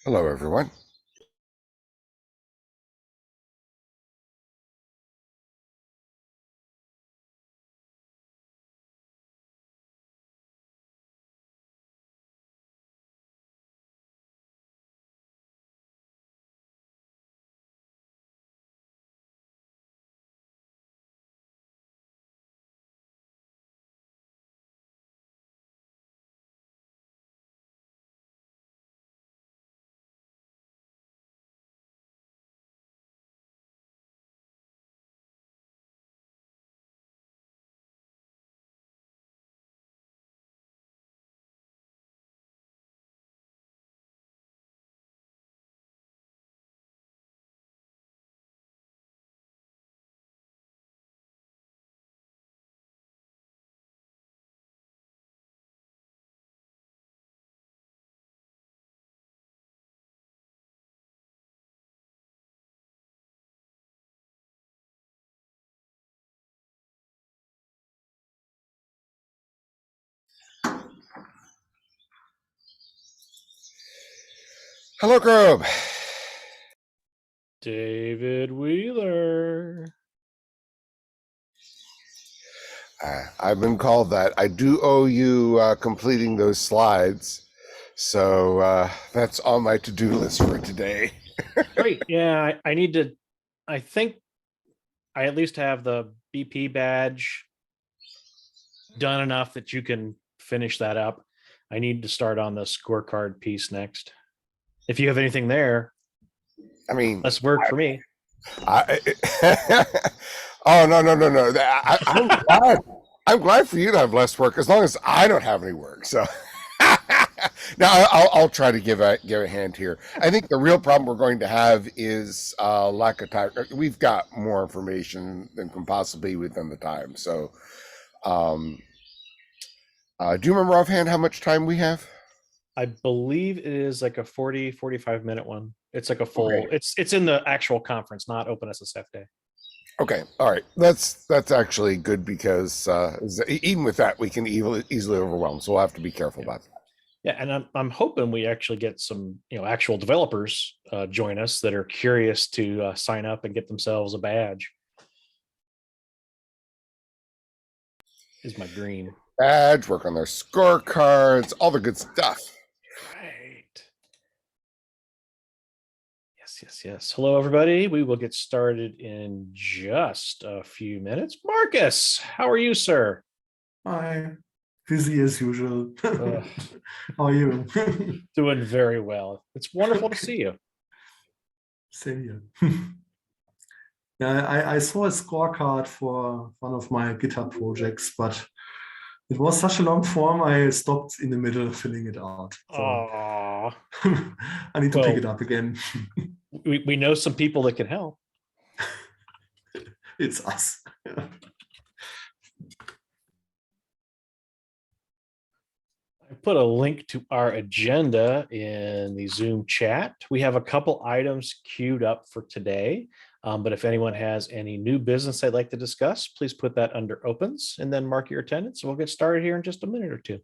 Hello, everyone. Hello, Grobe. David Wheeler. I've been called that. I do owe you completing those slides. So that's on my to-do list for today. Great. Yeah, I need to, I think I at least have the BP badge done enough that you can finish that up. I need to start on the scorecard piece next. If you have anything there, I mean, less work for me. I, oh, no. I'm glad. I'm glad for you to have less work as long as I don't have any work. So now I'll try to give a hand here. I think the real problem we're going to have is lack of time. We've got more information than can possibly be within the time. So um, do you remember offhand how much time we have? I believe it is like a 45 minute one. It's like a Okay. full, it's in the actual conference, not OpenSSF day. Okay. All right. That's actually good because even with that, we can easily overwhelm. So we'll have to be careful Yeah. about that. Yeah, and I'm hoping we actually get some actual developers join us that are curious to sign up and get themselves a badge. Is my dream. Badge, work on their scorecards, all the good stuff. Right. Yes. Hello, everybody. We will get started in just a few minutes. Marcus, how are you, sir? Hi, busy as usual. Ugh, How are you? doing very well. It's wonderful to Okay, see you. same here. Yeah, I saw a scorecard for one of my GitHub projects, but it was such a long form, I stopped in the middle filling it out. So Oh, I need to pick it well, up again. we know some people that can help. It's us. I put a link to our agenda in the Zoom chat. We have a couple items queued up for today, but if anyone has any new business they'd like to discuss, please put that under opens and then mark your attendance. We'll get started here in just a minute or two.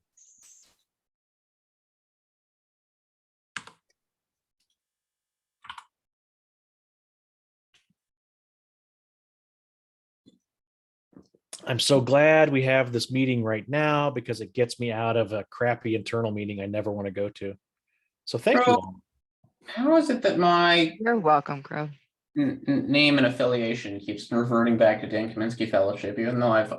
I'm so glad we have this meeting right now because it gets me out of a crappy internal meeting I never want to go to. So thank you Bro, all. how is it that my You're welcome, Crow. name and affiliation keeps reverting back to Dan Kaminsky Fellowship, even though I've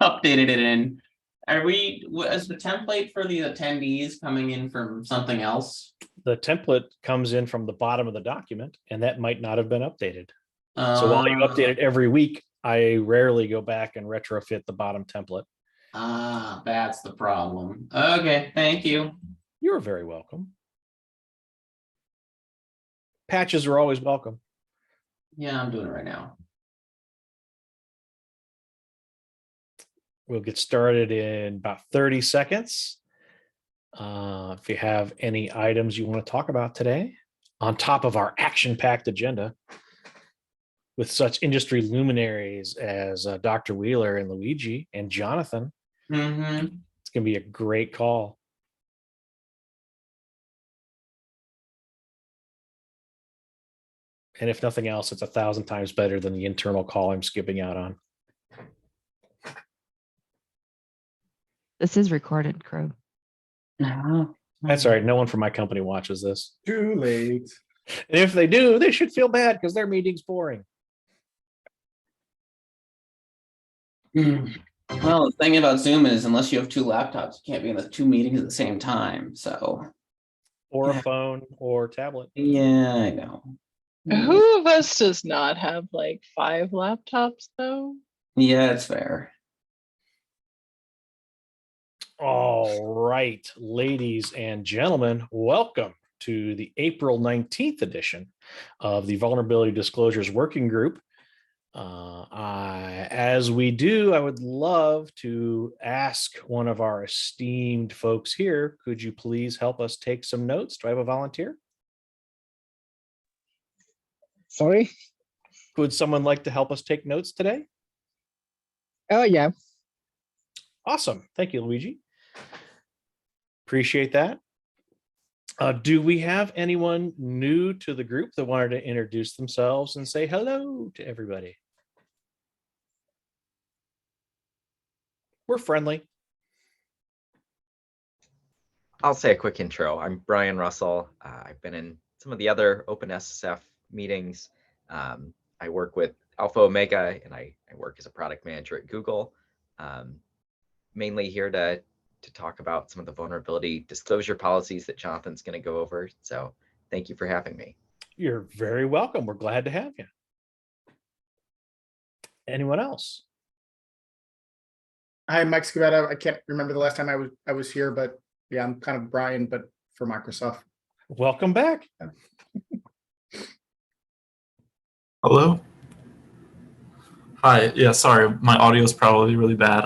updated it in? Is the template for the attendees coming in from something else? The template comes in from the bottom of the document, and that might not have been updated. So while you update it every week, I rarely go back and retrofit the bottom template. That's the problem. Okay, thank you. You're very welcome. Patches are always welcome. Yeah, I'm doing it right now. We'll get started in about 30 seconds. If you have any items you want to talk about today, on top of our action-packed agenda, with such industry luminaries as Dr. Wheeler and Luigi and Jonathan, it's going to be a great call. And if nothing else, it's 1,000 times better than the internal call I'm skipping out on. This is recorded, Crow. No. That's all right. No one from my company watches this. Too late. And if they do, they should feel bad because their meeting's boring. Well, the thing about Zoom is unless you have two laptops, you can't be in the two meetings at the same time. So Or Yeah. a phone or tablet. yeah, I know. Who of us does not have like 5 laptops though? Yeah, it's fair. All right, ladies and gentlemen, welcome to the April 19th edition of the Vulnerability Disclosures Working Group. As we do, I would love to ask one of our esteemed folks here, could you please help us take some notes? Do I have a volunteer? Sorry? Would someone like to help us take notes today? Oh, yeah. Awesome. Thank you, Luigi. Appreciate that. Do we have anyone new to the group that wanted to introduce themselves and say hello to everybody? We're friendly. I'll say a quick intro. I'm Brian Russell. I've been in some of the other OpenSSF meetings. I work with Alpha Omega, and I work as a product manager at Google. Mainly here to talk about some of the vulnerability disclosure policies that Jonathan's going to go over. So thank you for having me. You're very welcome. We're glad to have you. Anyone else? Hi, Mike Scavetta. I can't remember the last time I was here, but yeah, I'm kind of Brian, but for Microsoft. Welcome back. Hello. Hi. Yeah, sorry, my audio is probably really bad.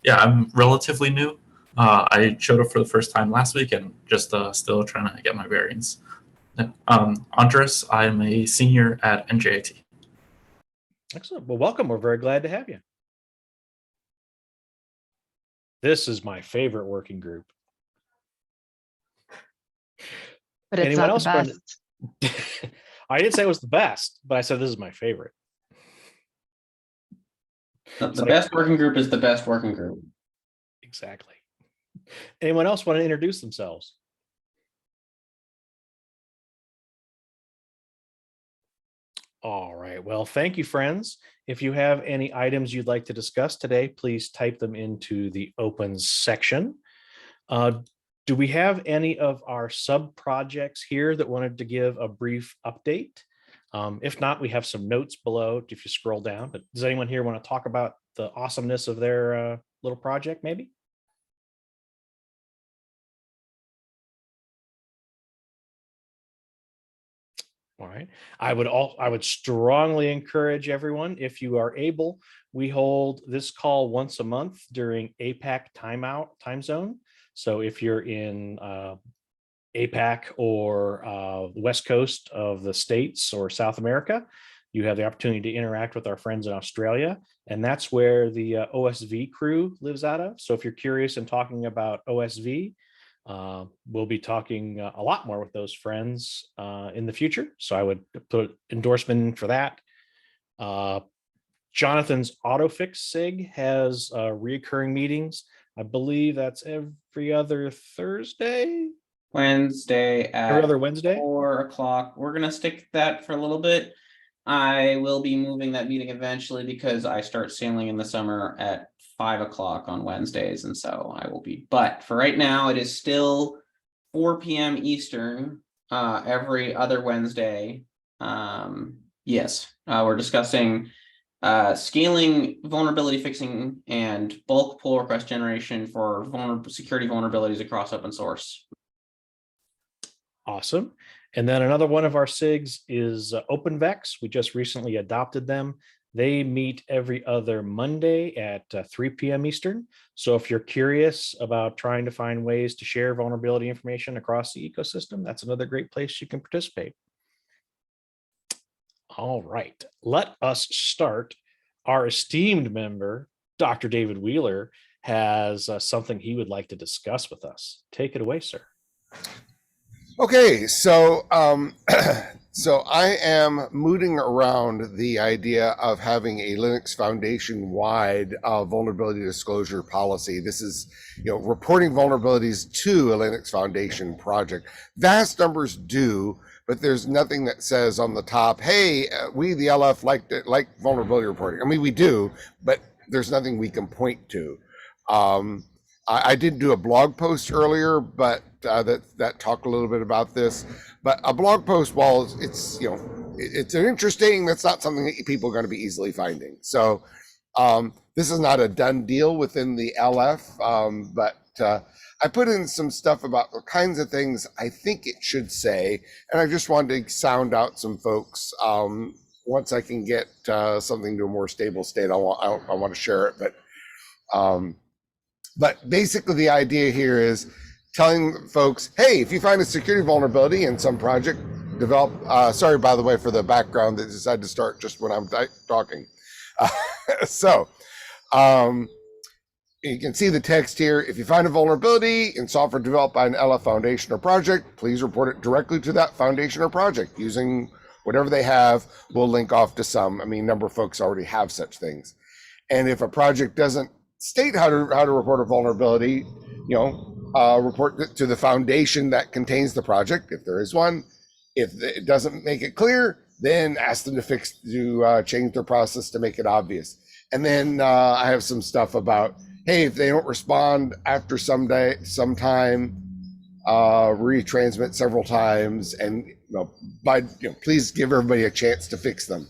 Yeah, I'm relatively new. I showed up for the first time last week and just still trying to get my bearings. Yeah. Andres, I'm a senior at NJIT. Excellent. Well, welcome. We're very glad to have you. This is my favorite working group. But it's Anyone not else? the Brendan? best. I didn't say it was the best, but I said this is my favorite. The like- best working group is the best working group. Exactly. Anyone else want to introduce themselves? All right. Well, thank you, friends. If you have any items you'd like to discuss today, please type them into the open section. Do we have any of our sub projects here that wanted to give a brief update? If not, we have some notes below if you scroll down. But does anyone here want to talk about the awesomeness of their little project, maybe? All right. I would strongly encourage everyone, if you are able, we hold this call once a month during APAC time zone. So if you're in APAC or the West Coast of the States or South America, you have the opportunity to interact with our friends in Australia. And that's where the OSV crew lives out of. So if you're curious and talking about OSV, we'll be talking a lot more with those friends in the future. So I would put endorsement for that. Jonathan's AutoFix SIG has reoccurring meetings. I believe that's every other Thursday. Wednesday at Every other Wednesday. 4 o'clock. We're gonna stick that for a little bit. I will be moving that meeting eventually because I start sailing in the summer at 5 o'clock on Wednesdays, and so I will be. But for right now, it is still 4 p.m. Eastern every other Wednesday. Yes, we're discussing scaling vulnerability fixing and bulk pull request generation for security vulnerabilities across open source. Awesome. And then another one of our SIGs is OpenVex. We just recently adopted them. They meet every other Monday at 3 p.m. Eastern. So if you're curious about trying to find ways to share vulnerability information across the ecosystem, that's another great place you can participate. All right, let us start. Our esteemed member, Dr. David Wheeler, has something he would like to discuss with us. Take it away, sir. Okay, so So I am mooting around the idea of having a Linux Foundation-wide vulnerability disclosure policy. This is, reporting vulnerabilities to a Linux Foundation project. Vast numbers do, but there's nothing that says on the top, hey, we, the LF, like vulnerability reporting. I mean, we do, but there's nothing we can point to. I did do a blog post earlier, but that talked a little bit about this. But a blog post, while it's it's an interesting, that's not something that people are going to be easily finding. So this is not a done deal within the LF, but I put in some stuff about the kinds of things I think it should say, and I just wanted to sound out some folks. Once I can get something to a more stable state, I want to share it. But basically the idea here is telling folks, hey, if you find a security vulnerability in some project, develop, sorry, by the way, for the background that decided to start just when I'm talking. You can see the text here. If you find a vulnerability in software developed by an LF foundation or project, please report it directly to that foundation or project using whatever they have. We'll link off to some. I mean, a number of folks already have such things. And if a project doesn't state how to report a vulnerability, report it to the foundation that contains the project, if there is one. If it doesn't make it clear, then ask them to change their process to make it obvious. And then I have some stuff about, hey, if they don't respond after some time, retransmit several times, and please give everybody a chance to fix them.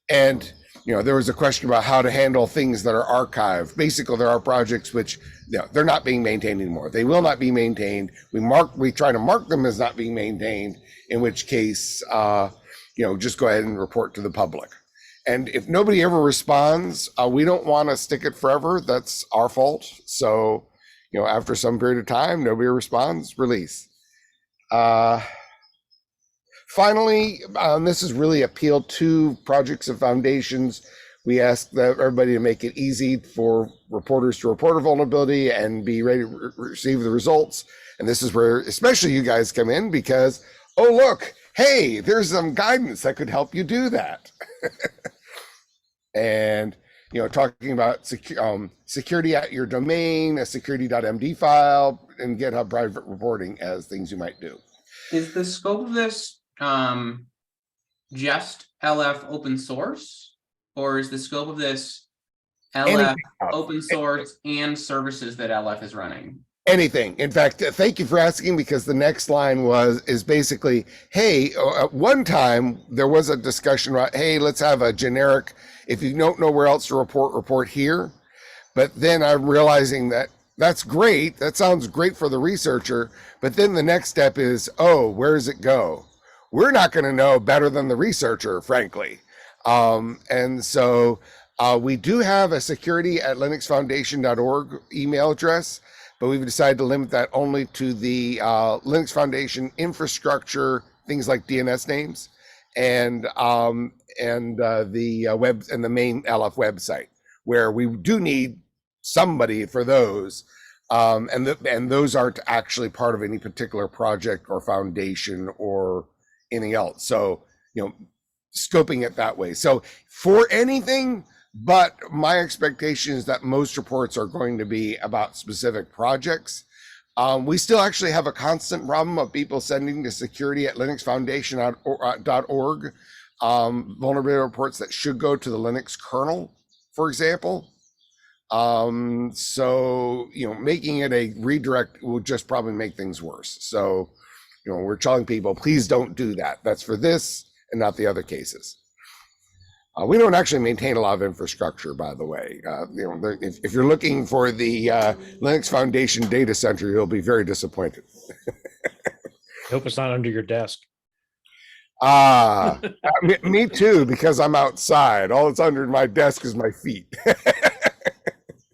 And there was a question about how to handle things that are archived. Basically, there are projects which they're not being maintained anymore. They will not be maintained. We try to mark them as not being maintained, in which case, just go ahead and report to the public. And if nobody ever responds, we don't want to stick it forever. That's our fault. So, after some period of time, nobody responds, release. Finally, this is really appealed to projects and foundations. We ask that everybody to make it easy for reporters to report a vulnerability and be ready to receive the results. And this is where especially you guys come in, because, oh, look, hey, there's some guidance that could help you do that. And, talking about security at your domain, a security.md file, and GitHub private reporting as things you might do. Is the scope of this just LF open source, or is the scope of this LF open source and services that LF is running? Anything. In fact, thank you for asking, because the next line is basically, hey, at one time there was a discussion about, hey, let's have a generic, if you don't know where else to report here. But then I'm realizing that that's great. That sounds great for the researcher. But then the next step is, oh, where does it go? We're not going to know better than the researcher, frankly. And so we do have a security@linuxfoundation.org email address, but we've decided to limit that only to the Linux Foundation infrastructure, things like DNS names, and the web and the main LF website, where we do need somebody for those. And those aren't actually part of any particular project or foundation or anything else. So, scoping it that way. So for anything, but my expectation is that most reports are going to be about specific projects. We still actually have a constant problem of people sending to security@linuxfoundation.org vulnerability reports that should go to the Linux kernel, for example. So, making it a redirect will just probably make things worse. So, we're telling people, please don't do that. That's for this and not the other cases. We don't actually maintain a lot of infrastructure, by the way. If you're looking for the Linux Foundation data center, you'll be very disappointed. I hope it's not under your desk. Me too, because I'm outside. All that's under my desk is my feet.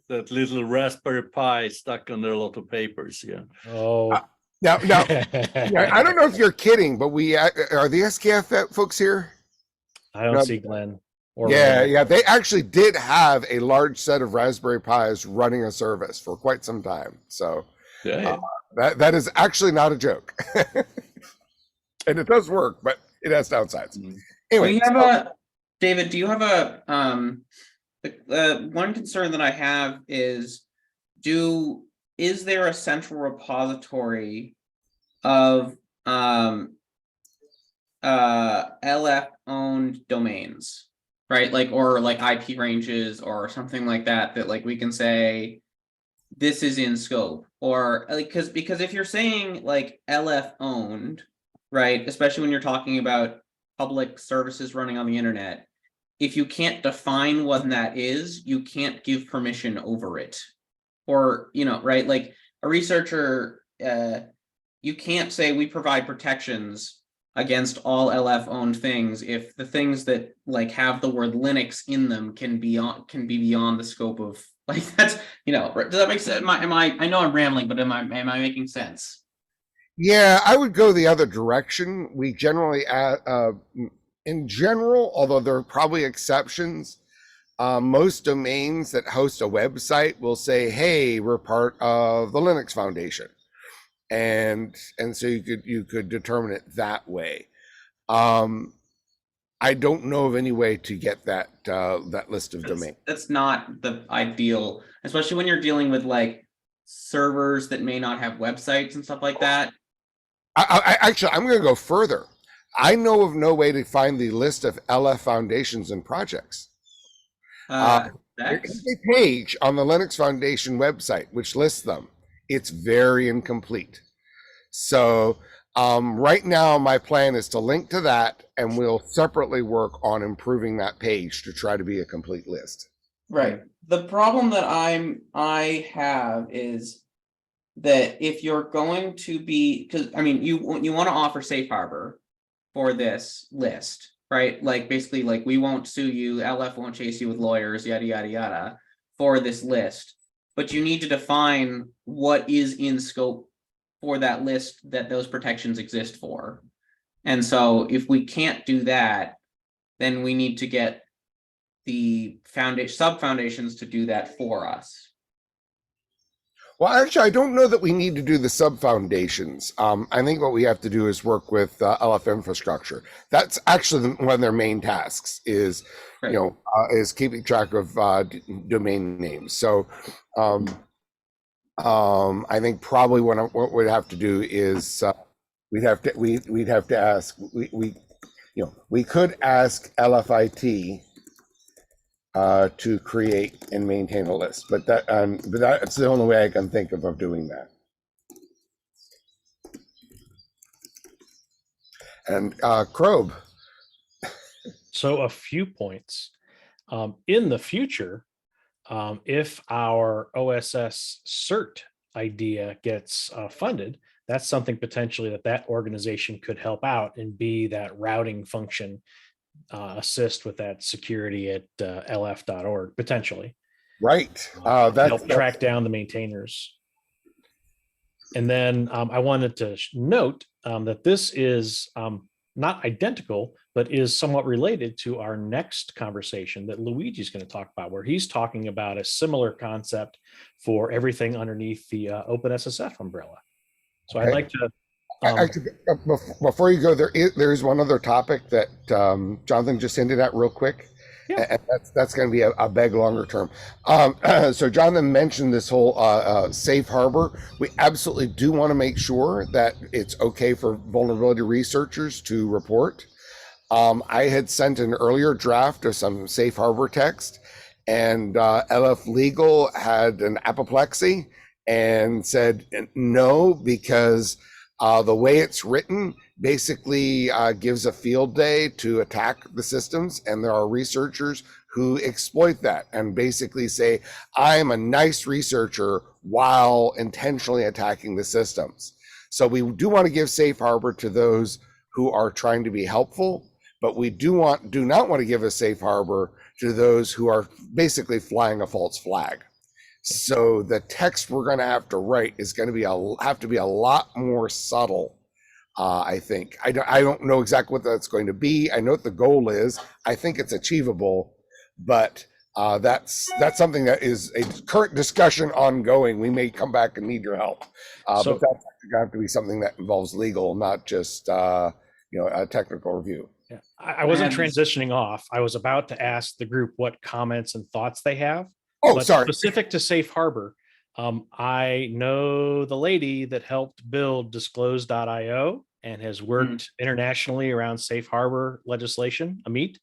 That little Raspberry Pi stuck under a lot of papers, yeah. Oh. Now, I don't know if you're kidding, but we are the SKF folks here? I don't see Glenn. Yeah, they actually did have a large set of Raspberry Pis running a service for quite some time. So that is actually not a joke. And it does work, but It has downsides. Mhm. Do Anyway, you have a, David, do you have a, the one concern that I have is, is there a central repository of, LF owned domains, right? Like, or like IP ranges or something like that, that like we can say, this is in scope, or like, because if you're saying like LF owned, right, especially when you're talking about public services running on the internet, if you can't define what that is, you can't give permission over it. Or, right, like a researcher, you can't say we provide protections against all LF owned things if the things that like have the word Linux in them can be beyond the scope of, like, that's, does that make sense? I know I'm rambling, but am I making sense? yeah, I would go the other direction. We generally, in general, although there are probably exceptions, most domains that host a website will say, "Hey, we're part of the Linux Foundation," and so you could determine it that way. I don't know of any way to get that list of domains. That's not the ideal, especially when you're dealing with like servers that may not have websites and stuff like that. Actually, I'm going to go further. I know of no way to find the list of LF foundations and projects. There is a page on the Linux Foundation website which lists them. It's very incomplete. So right now, my plan is to link to that, and we'll separately work on improving that page to try to be a complete list. Right. The problem that I have is that if you're going to be, because I mean, you want to offer safe harbor for this list, right? Like basically, like, we won't sue you, LF won't chase you with lawyers, yada yada yada, for this list. But you need to define what is in scope for that list that those protections exist for. And so if we can't do that, then we need to get the sub foundations to do that for us. Well, actually, I don't know that we need to do the sub foundations. I think what we have to do is work with LF infrastructure. That's actually one of their main tasks is, Right. is keeping track of domain names. So I think probably what we'd have to do is we'd have to ask we could ask LFIT to create and maintain a list, but that's the only way I can think of doing that. And Krobe. So a few points. In the future, if our OSS cert idea gets funded, that's something potentially that organization could help out and be that routing function, assist with that security at lf.org potentially. Right. Help track down the maintainers. And then I wanted to note that this is not identical, but is somewhat related to our next conversation that Luigi's going to talk about, where he's talking about a similar concept for everything underneath the OpenSSF umbrella. So Okay. I'd like to. Actually, before you go, there is one other topic that Jonathan just hinted at real quick. Yeah. And that's going to be a big longer term. So Jonathan mentioned this whole safe harbor. We absolutely do want to make sure that it's okay for vulnerability researchers to report. I had sent an earlier draft of some safe harbor text, and LF Legal had an apoplexy and said no, because the way it's written basically gives a field day to attack the systems, and there are researchers who exploit that and basically say, I'm a nice researcher while intentionally attacking the systems. So we do want to give safe harbor to those who are trying to be helpful, but we do not want to give a safe harbor to those who are basically flying a false flag. So the text we're going to have to write is going to have to be a lot more subtle. I think I don't know exactly what that's going to be. I know what the goal is. I think it's achievable, but that's something that is a current discussion ongoing. We may come back and need your help, but that's going to have to be something that involves legal, not just a technical review. Yeah. I wasn't had this- transitioning off. I was about to ask the group what comments and thoughts they have. Oh, but sorry. Specific to Safe Harbor, I know the lady that helped build disclose.io and has worked internationally around Safe Harbor legislation, Amit.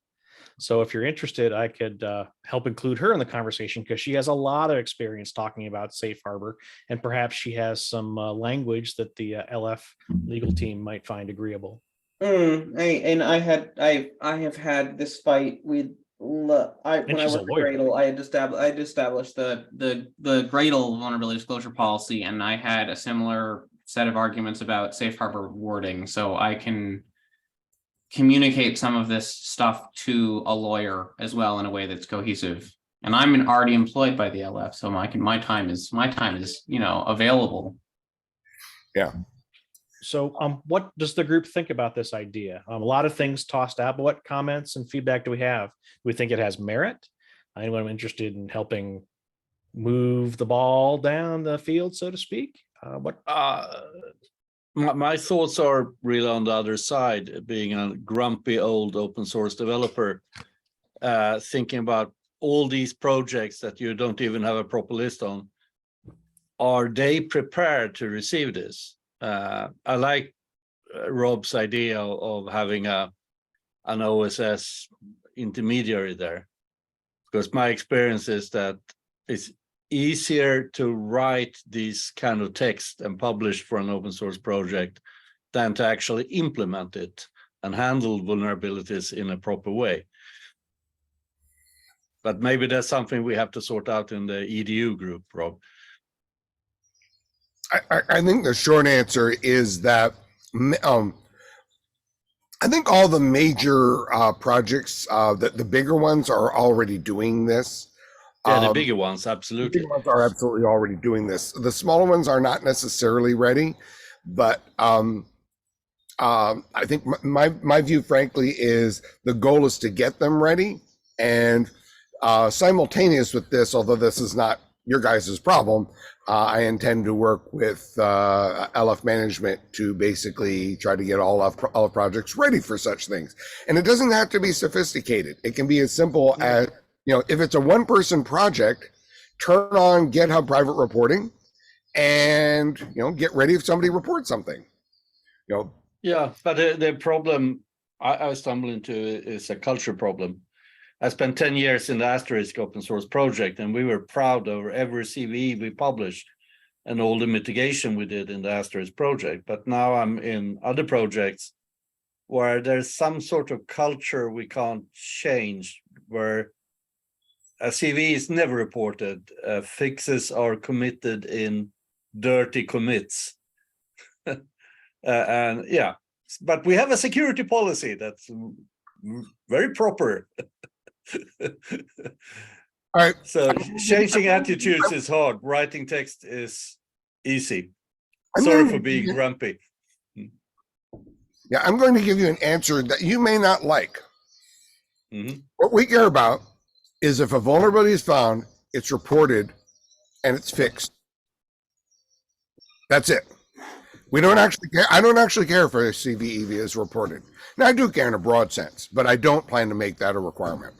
So if you're interested, I could help include her in the conversation because she has a lot of experience talking about Safe Harbor, and perhaps she has some language that the LF legal team might find agreeable. I have had this fight with when I she's a worked at lawyer. Gradle. I had established the Gradle vulnerability disclosure policy, and I had a similar set of arguments about Safe Harbor wording. So I can communicate some of this stuff to a lawyer as well in a way that's cohesive. And I'm already employed by the LF, so my time is available. Yeah. So what does the group think about this idea? A lot of things tossed out, but what comments and feedback do we have? Do we think it has merit? Anyone interested in helping move the ball down the field, so to speak? My thoughts are really on the other side, being a grumpy old open source developer, thinking about all these projects that you don't even have a proper list on. Are they prepared to receive this? I like Rob's idea of having an OSS intermediary there, because my experience is that it's easier to write these kind of text and publish for an open source project than to actually implement it and handle vulnerabilities in a proper way. But maybe that's something we have to sort out in the EDU group, Rob. I think the short answer is that I think all the major projects, the bigger ones, are already doing this. Yeah, the bigger ones, absolutely. The bigger ones are absolutely already doing this. The smaller ones are not necessarily ready, but I think my view, frankly, is the goal is to get them ready. And simultaneous with this, although this is not your guys' problem, I intend to work with LF management to basically try to get all of projects ready for such things. And it doesn't have to be sophisticated. It can be as simple as, if it's a one-person project, turn on GitHub private reporting and, get ready if somebody reports something. Yeah, but the problem I stumble into is a culture problem. I spent 10 years in the Asterisk open source project, and we were proud of every CVE we published and all the mitigation we did in the Asterisk project. But now I'm in other projects where there's some sort of culture we can't change, where a CVE is never reported. Fixes are committed in dirty commits. And yeah, but we have a security policy that's very proper. All right. So changing attitudes is hard. Writing text is easy. Sorry for being grumpy. Yeah, I'm going to give you an answer that you may not like. Mm-hmm. What we care about is if a vulnerability is found, it's reported, and it's fixed. That's it. We don't actually care. I don't actually care if a CVE is reported. Now, I do care in a broad sense, but I don't plan to make that a requirement.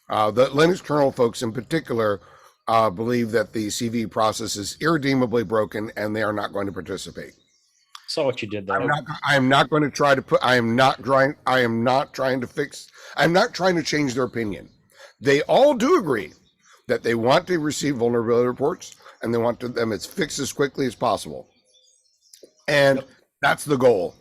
The Linux kernel folks in particular believe that the CVE process is irredeemably broken, and they are not going to participate. Saw what you did there. I am not going to try to put. I am not trying to fix. I'm not trying to change their opinion. They all do agree that they want to receive vulnerability reports and they want them as fixed as quickly as possible. And that's the goal.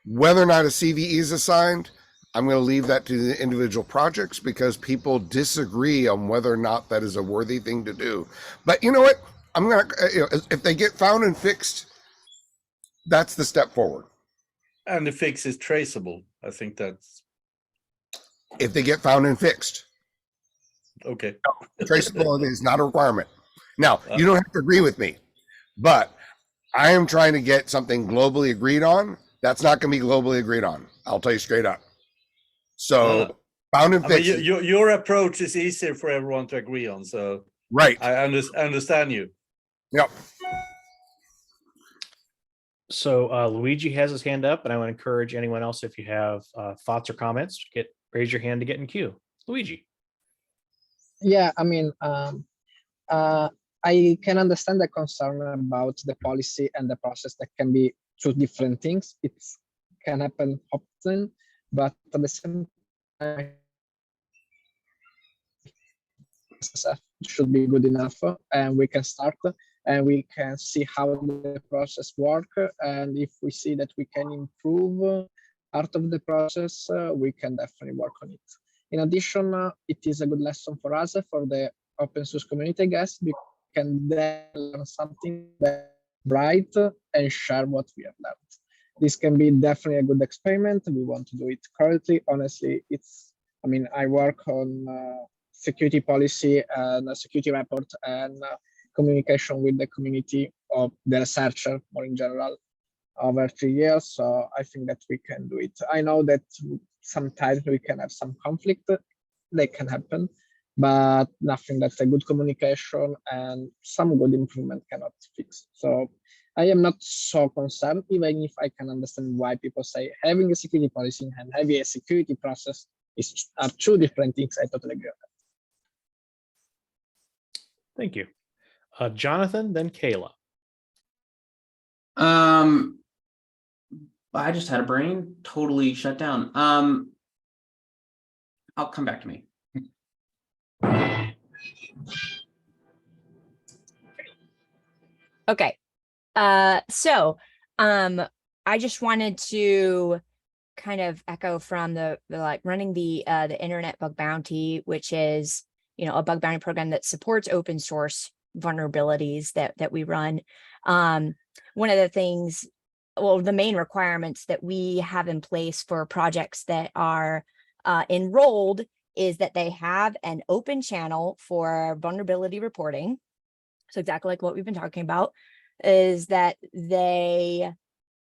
Whether or not a CVE is assigned, I'm going to leave that to the individual projects because people disagree on whether or not that is a worthy thing to do. But you know what? I'm going to, if they get found and fixed, that's the step forward. And the fix is traceable. I think that's. If they get found and fixed. Okay. Traceability is not a requirement. Now, you don't have to agree with me, but I am trying to get something globally agreed on. That's not going to be globally agreed on. I'll tell you straight up. So found and fixed. Your approach is easier for everyone to agree on. So right. I understand you. Yep. So Luigi has his hand up, and I would encourage anyone else, if you have thoughts or comments, raise your hand to get in queue. Luigi. Yeah, I mean, I can understand the concern about the policy and the process that can be two different things. It can happen often, but at the same time, SSF should be good enough, and we can start and we can see how the process work. And if we see that we can improve part of the process, we can definitely work on it. In addition, it is a good lesson for us, for the open source community, I guess. We can then learn something bright and share what we have learned. This can be definitely a good experiment. We want to do it currently. Honestly, I mean, I work on security policy and a security report and communication with the community of the researcher more in general over 3 years. So I think that we can do it. I know that sometimes we can have some conflict, they can happen, but nothing that's a good communication and some good improvement cannot fix. So I am not so concerned, even if I can understand why people say having a security policy and having a security process are two different things. I totally agree on that. Thank you. Jonathan, then Kayla. I just had a brain totally shut down. I'll come back to me. Okay. I just wanted to kind of echo from the like running the Internet Bug Bounty, which is, you know, a bug bounty program that supports open source vulnerabilities that we run. One of the things, well, the main requirements that we have in place for projects that are enrolled is that they have an open channel for vulnerability reporting. So exactly like what we've been talking about is that they,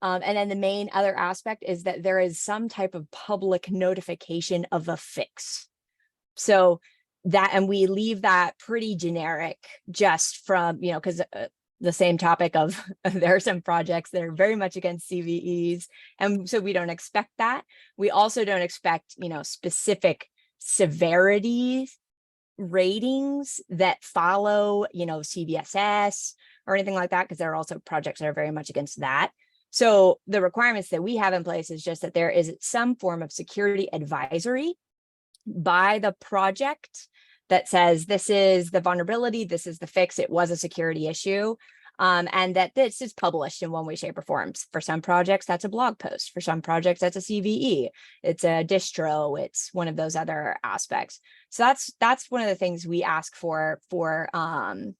and then the main other aspect is that there is some type of public notification of a fix. So that, and we leave that pretty generic just from, you know, because the same topic of there are some projects that are very much against CVEs. And so we don't expect that. We also don't expect, you know, specific severity ratings that follow, you know, CVSS or anything like that, because there are also projects that are very much against that. So the requirements that we have in place is just that there is some form of security advisory by the project that says this is the vulnerability, this is the fix, it was a security issue, and that this is published in one way, shape, or form. For some projects, that's a blog post. For some projects, that's a CVE. It's a distro. It's one of those other aspects. So that's one of the things we ask for the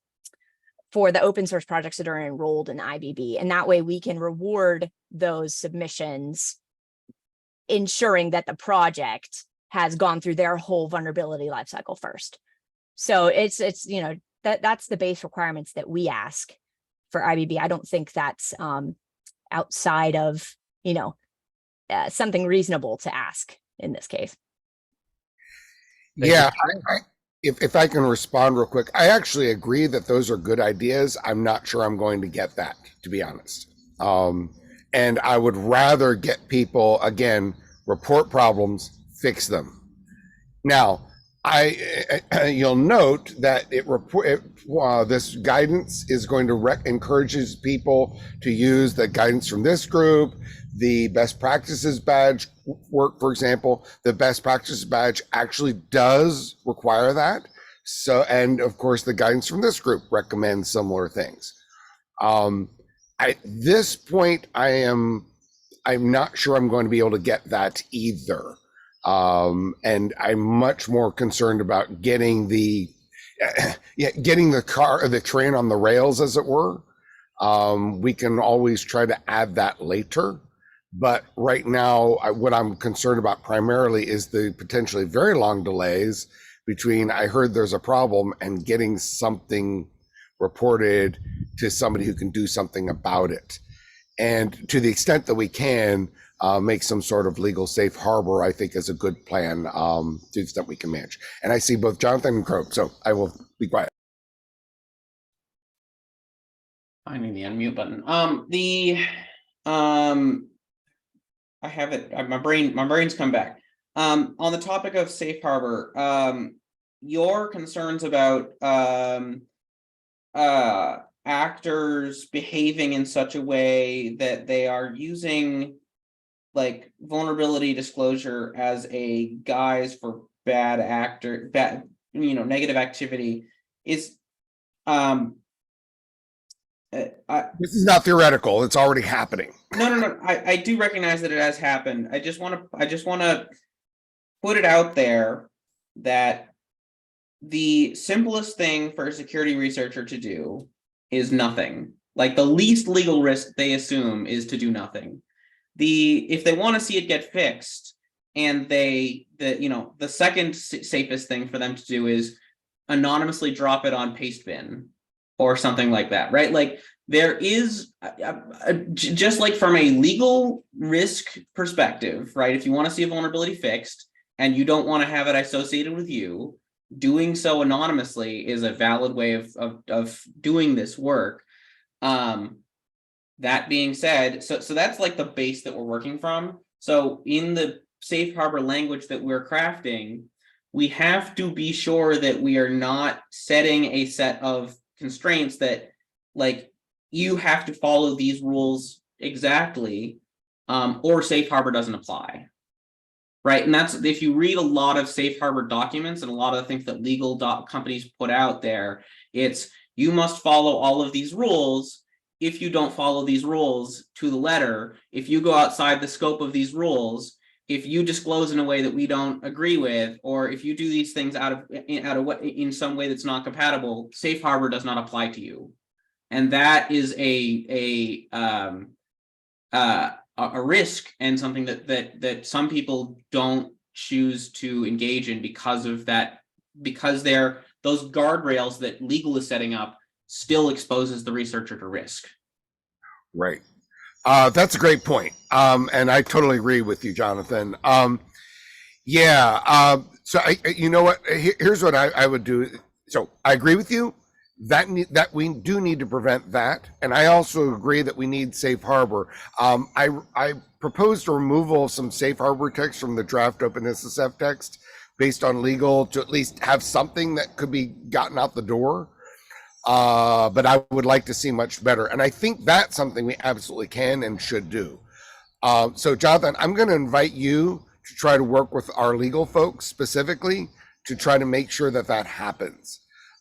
open source projects that are enrolled in IBB, and that way we can reward those submissions, ensuring that the project has gone through their whole vulnerability lifecycle first. So it's you know, that's the base requirements that we ask for IBB. I don't think that's outside of, you know, something reasonable to ask in this case. Yeah, if I can respond real quick, I actually agree that those are good ideas. I'm not sure I'm going to get that, to be honest. And I would rather get people, again, report problems, fix them. Now, you'll note that this guidance is going to encourages people to use the guidance from this group, the best practices badge work, for example. The best practices badge actually does require that. So, and of course, the guidance from this group recommends similar things. At this point, I'm not sure I'm going to be able to get that either. And I'm much more concerned about getting the train on the rails, as it were. We can always try to add that later, but right now, what I'm concerned about primarily is the potentially very long delays between I heard there's a problem and getting something reported to somebody who can do something about it. And to the extent that we can, make some sort of legal safe harbor, I think is a good plan to the extent we can manage. And I see both Jonathan and Croak, so I will be quiet. Finding the unmute button. I have it. My brain's come back. On the topic of safe harbor, your concerns about actors behaving in such a way that they are using like vulnerability disclosure as a guise for negative activity is This is not theoretical. It's already happening. No. I do recognize that it has happened. I just want to put it out there that the simplest thing for a security researcher to do is nothing. Like the least legal risk they assume is to do nothing. If they want to see it get fixed, and the second safest thing for them to do is anonymously drop it on Pastebin or something like that, right? Like there is just like from a legal risk perspective, right? If you want to see a vulnerability fixed and you don't want to have it associated with you, doing so anonymously is a valid way of doing this work. That being said, so that's like the base that we're working from. So in the safe harbor language that we're crafting, we have to be sure that we are not setting a set of constraints that like you have to follow these rules exactly, or safe harbor doesn't apply. Right. And that's if you read a lot of safe harbor documents and a lot of the things that legal companies put out there, it's you must follow all of these rules. If you don't follow these rules to the letter, if you go outside the scope of these rules, if you disclose in a way that we don't agree with, or if you do these things in some way that's not compatible, safe harbor does not apply to you. And that is a risk and something that some people don't choose to engage in because of that, because those guardrails that legal is setting up still exposes the researcher to risk. Right. That's a great point. And I totally agree with you, Jonathan. So you know what, here's what I would do. So I agree with you that we do need to prevent that. And I also agree that we need safe harbor. I proposed a removal of some safe harbor text from the draft OpenSSF text based on legal to at least have something that could be gotten out the door. But I would like to see much better. And I think that's something we absolutely can and should do. So Jonathan, I'm going to invite you to try to work with our legal folks specifically to try to make sure that that happens.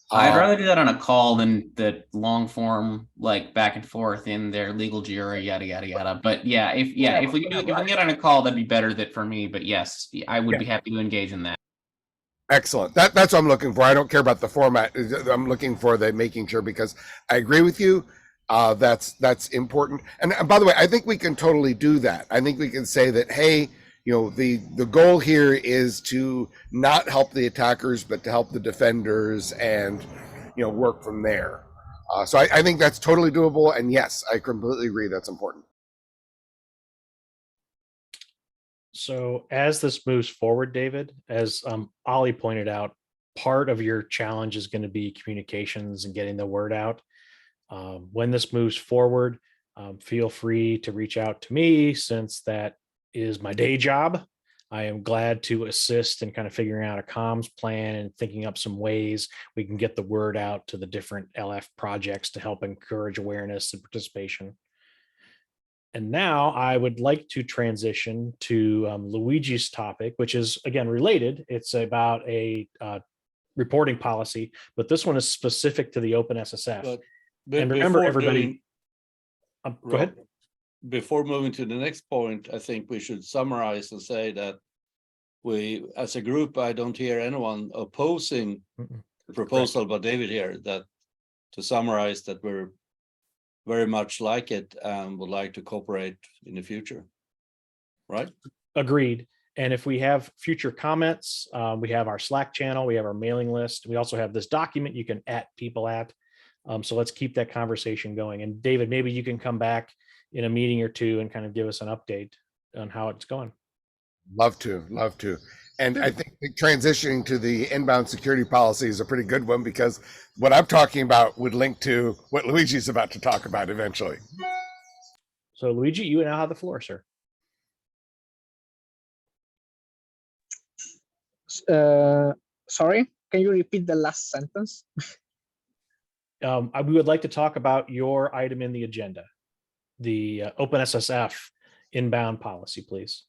I'd rather do that on a call than the long form, like back and forth in their legal jury, yada, yada, yada. But yeah, if we can get on a call, that'd be better for me. But yes, I would be happy to engage in that. Excellent. That's what I'm looking for. I don't care about the format. I'm looking for the making sure, because I agree with you. That's important. And by the way, I think we can totally do that. I think we can say that, hey, the goal here is to not help the attackers, but to help the defenders, and work from there. So I think that's totally doable. And yes, I completely agree. That's important. So as this moves forward, David, as Ollie pointed out, part of your challenge is going to be communications and getting the word out. When this moves forward, feel free to reach out to me, since that is my day job. I am glad to assist in kind of figuring out a comms plan and thinking up some ways we can get the word out to the different LF projects to help encourage awareness and participation. And now I would like to transition to Luigi's topic, which is, again, related. It's about a reporting policy, but this one is specific to the OpenSSF. And remember, everybody, go ahead. Before moving to the next point, I think we should summarize and say that we, as a group, I don't hear anyone opposing the proposal by David here, that to summarize that we're very much like it and would like to cooperate in the future, right? Agreed. And if we have future comments, we have our Slack channel, we have our mailing list. We also have this document you can people at. So let's keep that conversation going. And David, maybe you can come back in a meeting or two and kind of give us an update on how it's going. Love to. And I think transitioning to the inbound security policy is a pretty good one, because what I'm talking about would link to what Luigi's about to talk about eventually. So Luigi, you now have the floor, sir. Sorry, can you repeat the last sentence? We would like to talk about your item in the agenda, the OpenSSF inbound policy, please.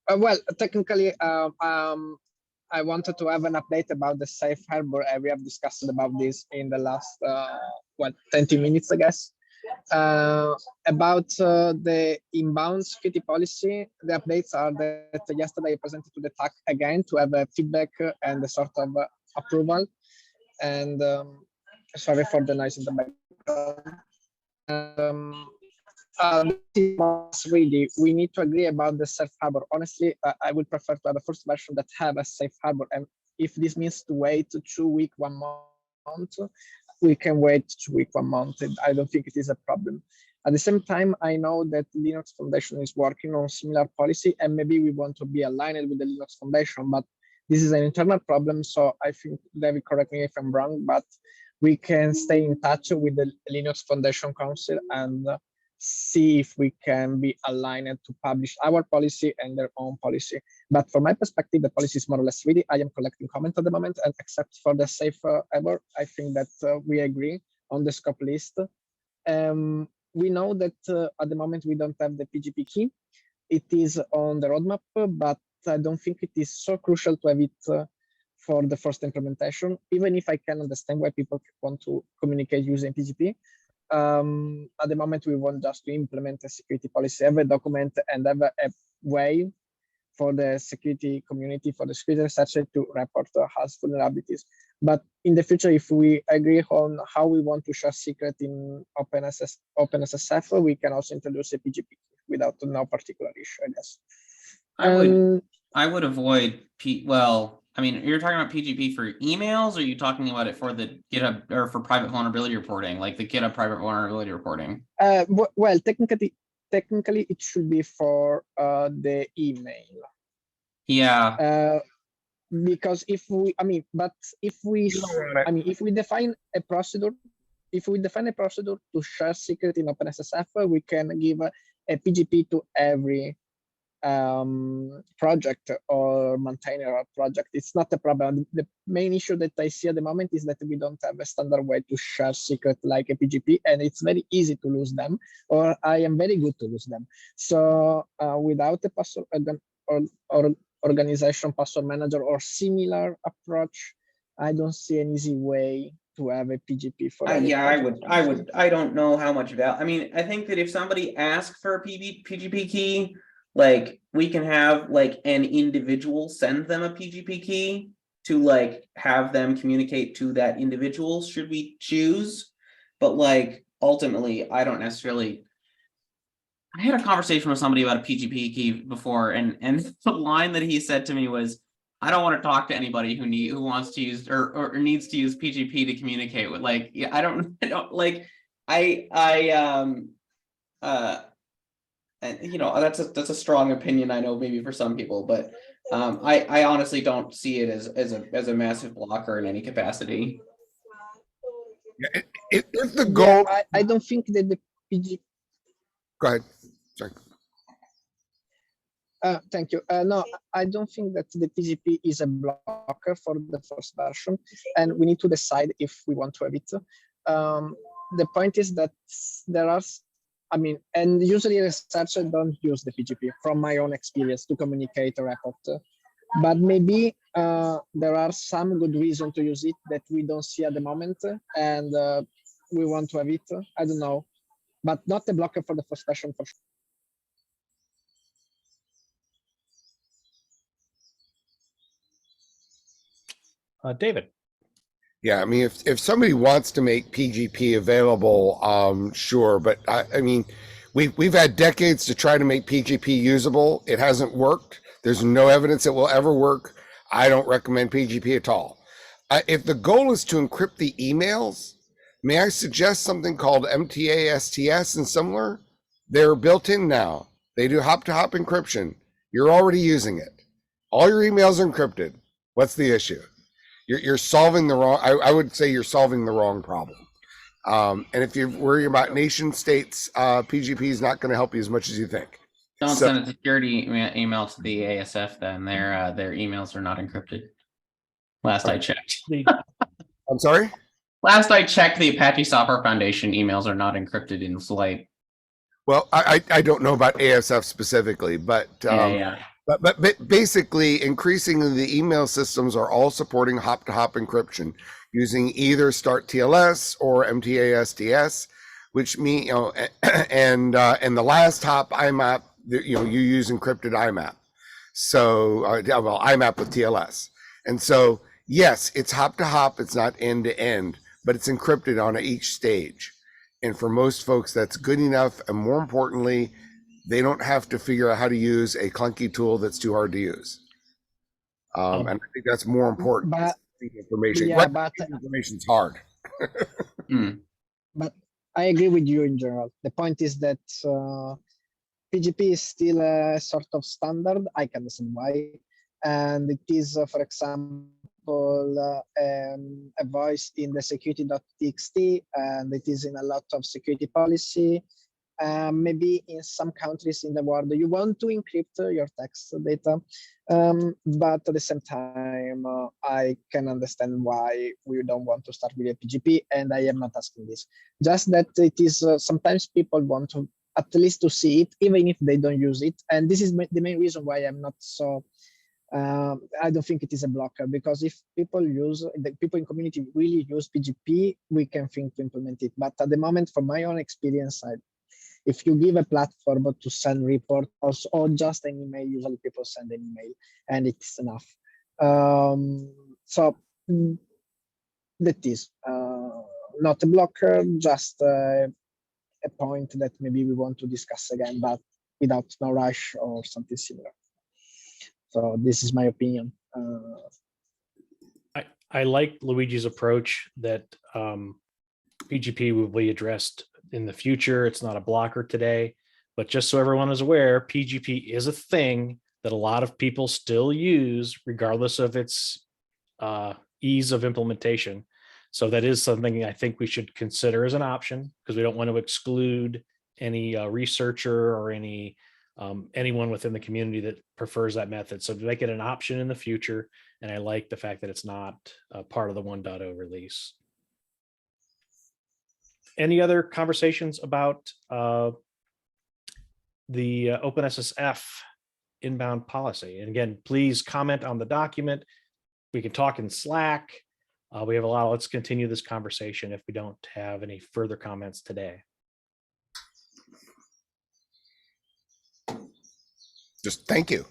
Well, technically, I wanted to have an update about the safe harbor. We have discussed about this in the last, 20 minutes, I guess. About the inbound security policy, the updates are that yesterday I presented to the TAC again to have a feedback and a sort of approval. And sorry for the noise in the background. Really, we need to agree about the safe harbor. Honestly, I would prefer to have a first version that have a safe harbor. And if this means to wait 2 weeks, 1 month, we can wait 2 weeks, 1 month. And I don't think it is a problem. At the same time, I know that Linux Foundation is working on similar policy, and maybe we want to be aligned with the Linux Foundation, but this is an internal problem. So I think, David, correct me if I'm wrong, but we can stay in touch with the Linux Foundation Council and see if we can be aligned to publish our policy and their own policy. But from my perspective, the policy is more or less ready. I am collecting comments at the moment, and except for the safe harbor, I think that we agree on the scope list. We know that at the moment we don't have the PGP key. It is on the roadmap, but I don't think it is so crucial to have it for the first implementation, even if I can understand why people want to communicate using PGP. At the moment, we want just to implement a security policy, have a document, and have a way for the security community, for the security researcher to report has vulnerabilities. But in the future, if we agree on how we want to share secret in OpenSSF, we can also introduce a PGP without no particular issue, I guess. I would avoid well, I mean, you're talking about PGP for emails, or are you talking about it for the GitHub or for private vulnerability reporting, like the GitHub private vulnerability reporting? Well, technically, it should be for the email. Yeah. Because if we define a procedure, to share secret in OpenSSF, we can give a PGP to every project or maintainer of project. It's not a problem. The main issue that I see at the moment is that we don't have a standard way to share secret like a PGP, and it's very easy to lose them, or I am very good to lose them. So without a password or organization password manager or similar approach, I don't see an easy way to have a PGP for yeah, I don't know how much value. I mean, I think that if somebody asks for a PGP key, like we can have like an individual send them a PGP key to like have them communicate to that individual should we choose. But like ultimately, I don't necessarily. I had a conversation with somebody about a PGP key before, and the line that he said to me was, I don't want to talk to anybody who wants to use or needs to use PGP to communicate with. Like, yeah, I don't like and you know, that's a strong opinion, I know, maybe for some people, but I honestly don't see it as a massive blocker in any capacity. If the goal, I don't think that the PGP. Go ahead. Sorry. Thank you. No, I don't think that the PGP is a blocker for the first version, and we need to decide if we want to have it. The point is that there are, and usually researchers don't use the PGP, from my own experience, to communicate a report. But maybe there are some good reason to use it that we don't see at the moment, and we want to have it. I don't know, but not a blocker for the first version for sure. David. Yeah, I mean, if somebody wants to make PGP available, sure, but I mean, we've had decades to try to make PGP usable. It hasn't worked. There's no evidence it will ever work. I don't recommend PGP at all. If the goal is to encrypt the emails, may I suggest something called MTA STS and similar? They're built in now. They do hop-to-hop encryption. You're already using it. All your emails are encrypted. What's the issue? You're solving the wrong, I would say you're solving the wrong problem. And if you're worried about nation states, PGP is not going to help you as much as you think. Don't So- send a security email to the ASF then. Their emails are not encrypted. Last I checked. I'm sorry? Last I checked, the Apache Software Foundation emails are not encrypted in Slate. Well, I don't know about ASF specifically, but Yeah. But basically, increasingly, the email systems are all supporting hop-to-hop encryption using either Start TLS or MTASDS, which mean and the last hop IMAP, you use encrypted IMAP. So well, IMAP with TLS, and so yes, it's hop-to-hop. It's not end-to-end, but it's encrypted on each stage. And for most folks, that's good enough. And more importantly, they don't have to figure out how to use a clunky tool that's too hard to use. And I think that's more important. But Information. yeah, Information's hard. But I agree with you in general. The point is that PGP is still a sort of standard. I can understand why. And it is, for example, a voice in the security.txt, and it is in a lot of security policy. Maybe in some countries in the world, you want to encrypt your text data, but at the same time, I can understand why we don't want to start with a PGP, and I am not asking this. Just that it is sometimes people want to at least to see it, even if they don't use it, and this is the main reason why I'm not so. I don't think it is a blocker, because if people the people in community really use PGP, we can think to implement it. But at the moment, from my own experience, if you give a platform to send reports or just an email, usually people send an email and it's enough. So that is not a blocker, just a point that maybe we want to discuss again, but without no rush or something similar. So this is my opinion. I like Luigi's approach that PGP will be addressed in the future. It's not a blocker today, but just so everyone is aware, PGP is a thing that a lot of people still use, regardless of its ease of implementation. So that is something I think we should consider as an option, because we don't want to exclude any researcher or anyone within the community that prefers that method. So to make it an option in the future, and I like the fact that it's not part of the 1.0 release. Any other conversations about the OpenSSF inbound policy? And again, please comment on the document. We can talk in Slack. We have a lot. Let's continue this conversation if we don't have any further comments today. Just thank you.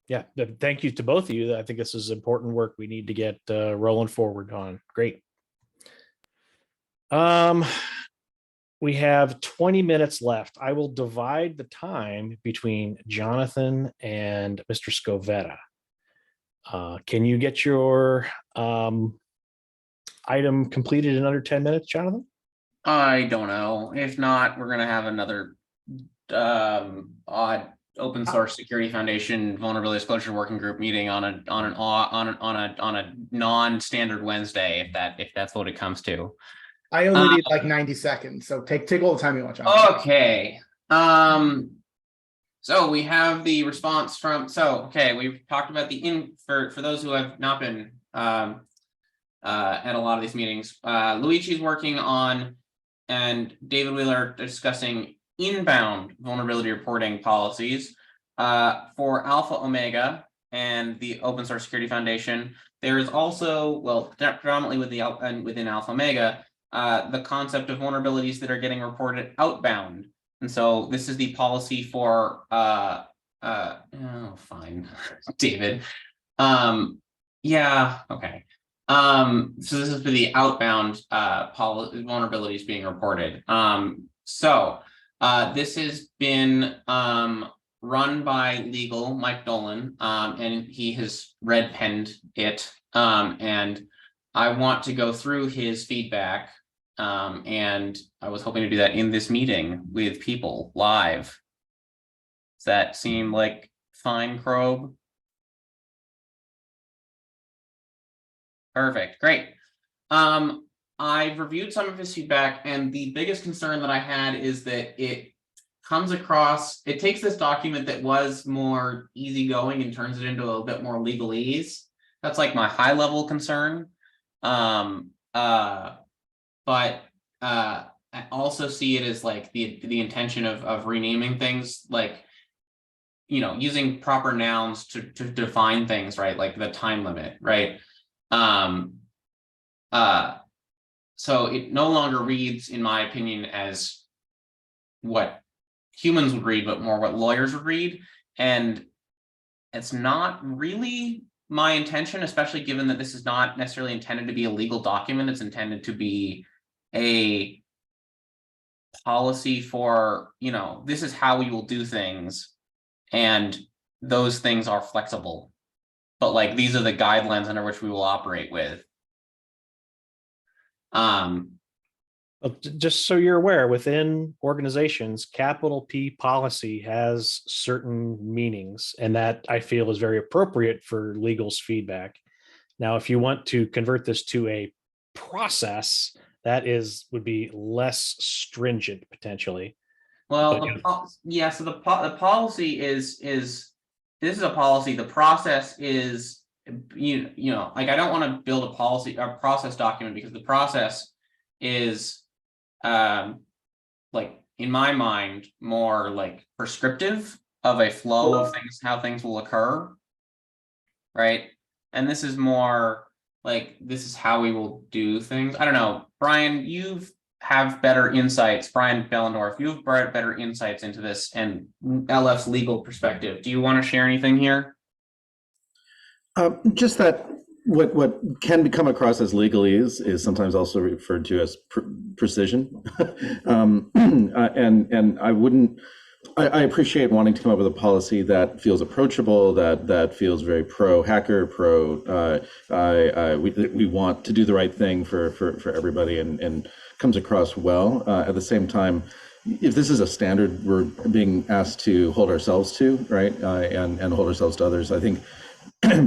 Yeah. Thank you to both of you. I think this is important work we need to get rolling forward on. Great. We have 20 minutes left. I will divide the time between Jonathan and Mr. Scovetta. Can you get your item completed in under 10 minutes, Jonathan? I don't know. If not, we're gonna have another odd Open Source Security Foundation Vulnerability Disclosure Working Group meeting on a non-standard Wednesday, if that's what it comes to. I only need like 90 seconds, so take all the time you want, John. Okay. So we have the response from. Okay, we've talked about for those who have not been at a lot of these meetings. Luigi's working on, and David Wheeler are discussing inbound vulnerability reporting policies for Alpha Omega and the Open Source Security Foundation. There is also, well, predominantly within Alpha Omega, the concept of vulnerabilities that are getting reported outbound. And so this is the policy for fine, David. Yeah, okay. So this is for the outbound vulnerabilities being reported. This has been run by legal Mike Dolan, and he has red penned it. And I want to go through his feedback. And I was hoping to do that in this meeting with people live. Does that seem like fine, Krobe? Perfect, great. I've reviewed some of his feedback, and the biggest concern that I had is that it comes across, it takes this document that was more easygoing and turns it into a little bit more legalese. That's like my high level concern. But I also see it as like the intention of renaming things, like, you know, using proper nouns to define things, right? Like the time limit, right? So it no longer reads, in my opinion, as what humans would read, but more what lawyers would read. And it's not really my intention, especially given that this is not necessarily intended to be a legal document. It's intended to be a policy for, you know, this is how we will do things. And those things are flexible. But like, these are the guidelines under which we will operate with. Just so you're aware, within organizations, capital P policy has certain meanings, and that I feel is very appropriate for legal's feedback. Now, if you want to convert this to a process, that would be less stringent potentially. Well, But, yeah, so the policy is this is a policy. The process is, you know, like, I don't want to build a process document, because the process is like, in my mind, more like prescriptive of a flow of things, how things will occur, right? And this is more like, this is how we will do things. I don't know, Brian, have better insights. Brian Bellendorf, you have brought better insights into this and LF's legal perspective. Do you want to share anything here? Just that what can come across as legalese is sometimes also referred to as precision. And I appreciate wanting to come up with a policy that feels approachable, that feels very pro hacker, we want to do the right thing for everybody, and comes across well. At the same time, if this is a standard we're being asked to hold ourselves to, right, and hold ourselves to others, I think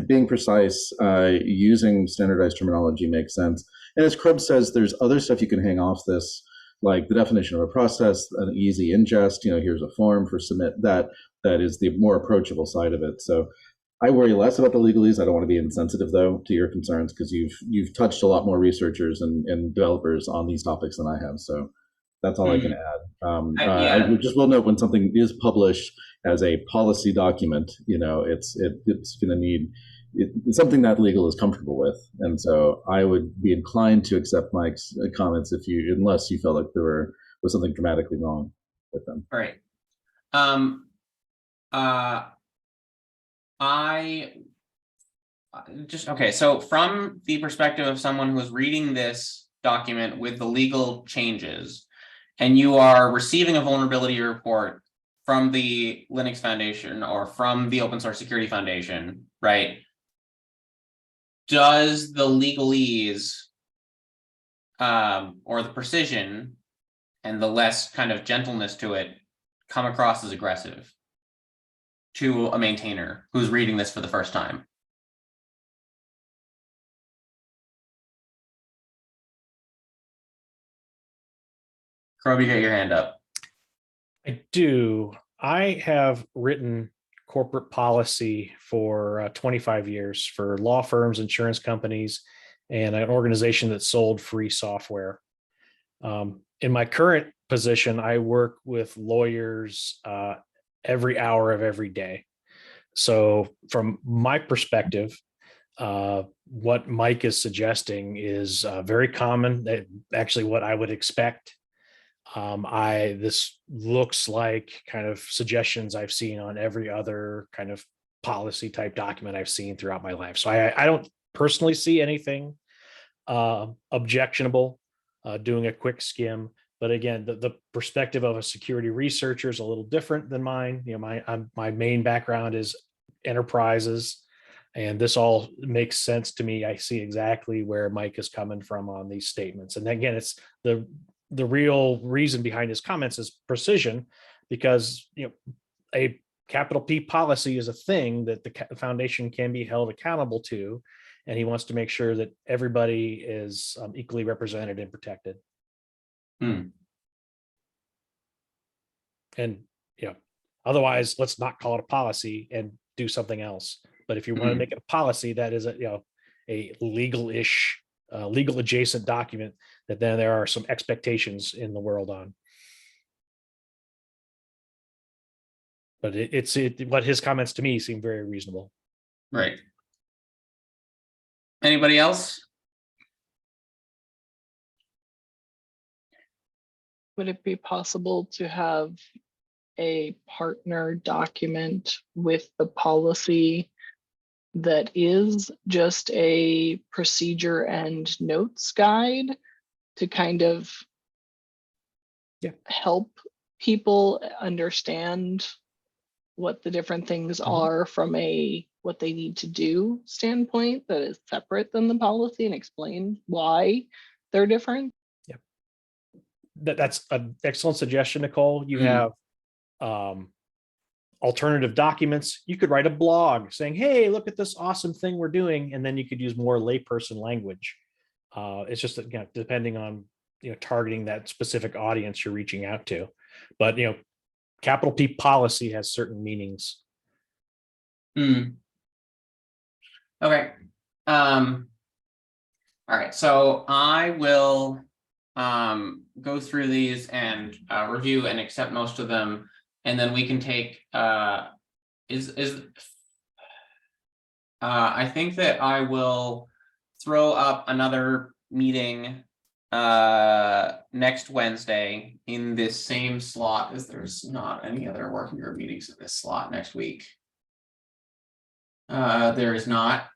being precise, using standardized terminology makes sense. And as Krubb says, there's other stuff you can hang off this, like the definition of a process, an easy ingest, you know, here's a form for submit, that is the more approachable side of it. So I worry less about the legalese. I don't want to be insensitive, though, to your concerns, because you've touched a lot more researchers and developers on these topics than I have. So that's all I can add. Yeah. I just will note, when something is published as a policy document, you know, it's going to need, it's something that legal is comfortable with. And so I would be inclined to accept Mike's comments unless you felt like there was something dramatically wrong with them. All right. Okay, so from the perspective of someone who is reading this document with the legal changes, and you are receiving a vulnerability report from the Linux Foundation or from the Open Source Security Foundation, right? Does the legalese or the precision and the less kind of gentleness to it come across as aggressive to a maintainer who's reading this for the first time? Krubb, you get your hand up. I do. I have written corporate policy for 25 years for law firms, insurance companies, and an organization that sold free software. In my current position, I work with lawyers every hour of every day. So from my perspective, what Mike is suggesting is very common, actually what I would expect. This looks like kind of suggestions I've seen on every other kind of policy type document I've seen throughout my life. So I don't personally see anything objectionable doing a quick skim. But again, the perspective of a security researcher is a little different than mine. You know, my main background is enterprises, and this all makes sense to me. I see exactly where Mike is coming from on these statements. And again, it's the real reason behind his comments is precision, because, you know, a capital P policy is a thing that the foundation can be held accountable to. and he wants to make sure that everybody is equally represented and protected. Hmm. And otherwise, let's not call it a policy and do something else. But if you want to make it a policy, that is a legal-ish, legal adjacent document that then there are some expectations in the world on. But what his comments to me seem very reasonable. Right. Anybody else? Would it be possible to have a partner document with the policy that is just a procedure and notes guide to kind of help people understand what the different things are from a what they need to do standpoint that is separate than the policy and explain why they're different? That's an excellent suggestion, Nicole. You have alternative documents. You could write a blog saying, hey, look at this awesome thing we're doing. And then you could use more layperson language. It's just that, depending on, targeting that specific audience you're reaching out to. But, capital P policy has certain meanings. Okay. All right. So I will go through these and review and accept most of them, and then we can take I think that I will throw up another meeting next Wednesday in this same slot, as there's not any other working group meetings in this slot next week. There is not,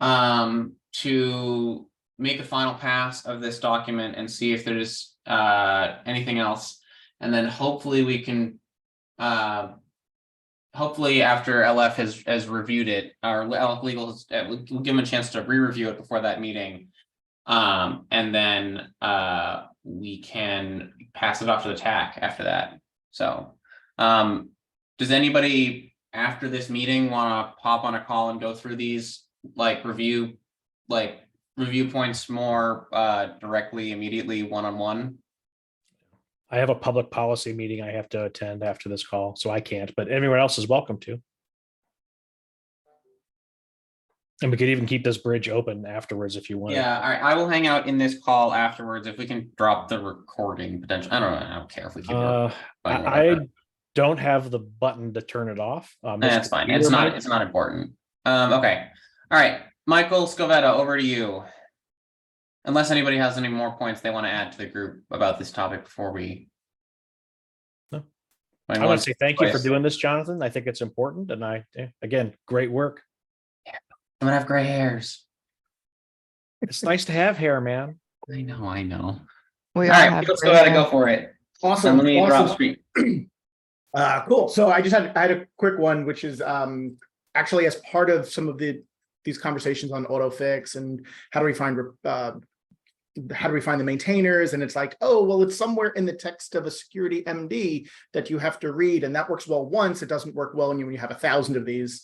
to make a final pass of this document and see if there's anything else, and then hopefully we can hopefully after LF has reviewed it, or LF Legal has, we'll give them a chance to re-review it before that meeting, and then we can pass it off to the TAC after that. So does anybody after this meeting want to pop on a call and go through these review points more directly, immediately, one-on-one? I have a public policy meeting I have to attend after this call, so I can't, but everyone else is welcome to. And we could even keep this bridge open afterwards if you want. Yeah, all right. I will hang out in this call afterwards if we can drop the recording potential. I don't care if we keep it. I don't have the button to turn it off. That's fine. It's not important. Okay. All right. Michael Scovetta, over to you. Unless anybody has any more points they want to add to the group about this topic before we. No. I want to say thank you for doing this, Jonathan. I think it's important. And again, great work. I'm gonna have gray hairs. It's nice to have hair, man. I know. We all all right, have let's gray go ahead and hair. go for it. Awesome. Let me drop Awesome. screen. Cool. So I had a quick one, which is actually as part of some of these conversations on AutoFix and how do we find the maintainers, and it's like, oh well, it's somewhere in the text of a security MD that you have to read, and that works well once. It doesn't work well when you have 1,000 of these,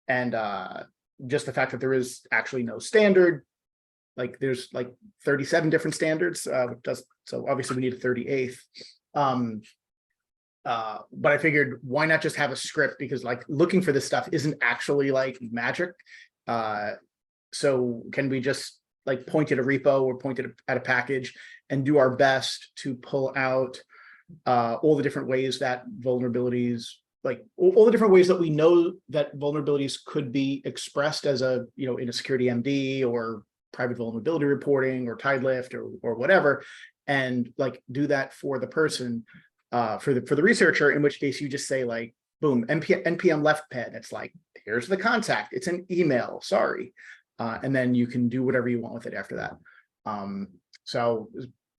and just the fact that there is actually no standard, like there's like 37 different standards, so obviously we need a 38th. But I figured, why not just have a script, because like looking for this stuff isn't actually like magic. So can we just like point at a repo or point at a package and do our best to pull out all the different ways that vulnerabilities, like all the different ways that we know that vulnerabilities could be expressed as a, in a security MD or private vulnerability reporting or Tidelift or whatever, and like do that for the person, for the researcher, in which case you just say like, boom, npm left pen. It's like, here's the contact. It's an email, sorry. And then you can do whatever you want with it after that. So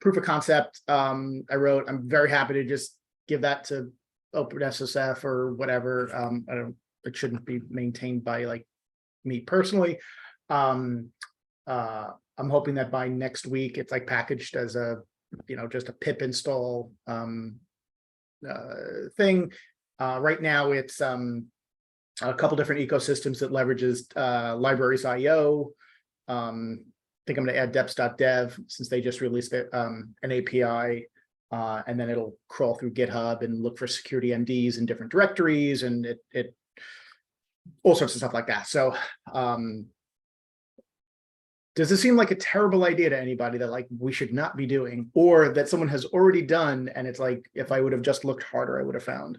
proof of concept, I wrote, I'm very happy to just give that to OpenSSF or whatever. It shouldn't be maintained by like me personally. I'm hoping that by next week it's like packaged as a, just a pip install thing. Right now it's a couple different ecosystems that leverages libraries IO. I think I'm going to add deps.dev since they just released an API, and then it'll crawl through GitHub and look for security MDs in different directories, and it all sorts of stuff like that. So does this seem like a terrible idea to anybody that like we should not be doing, or that someone has already done and it's like, if I would have just looked harder, I would have found?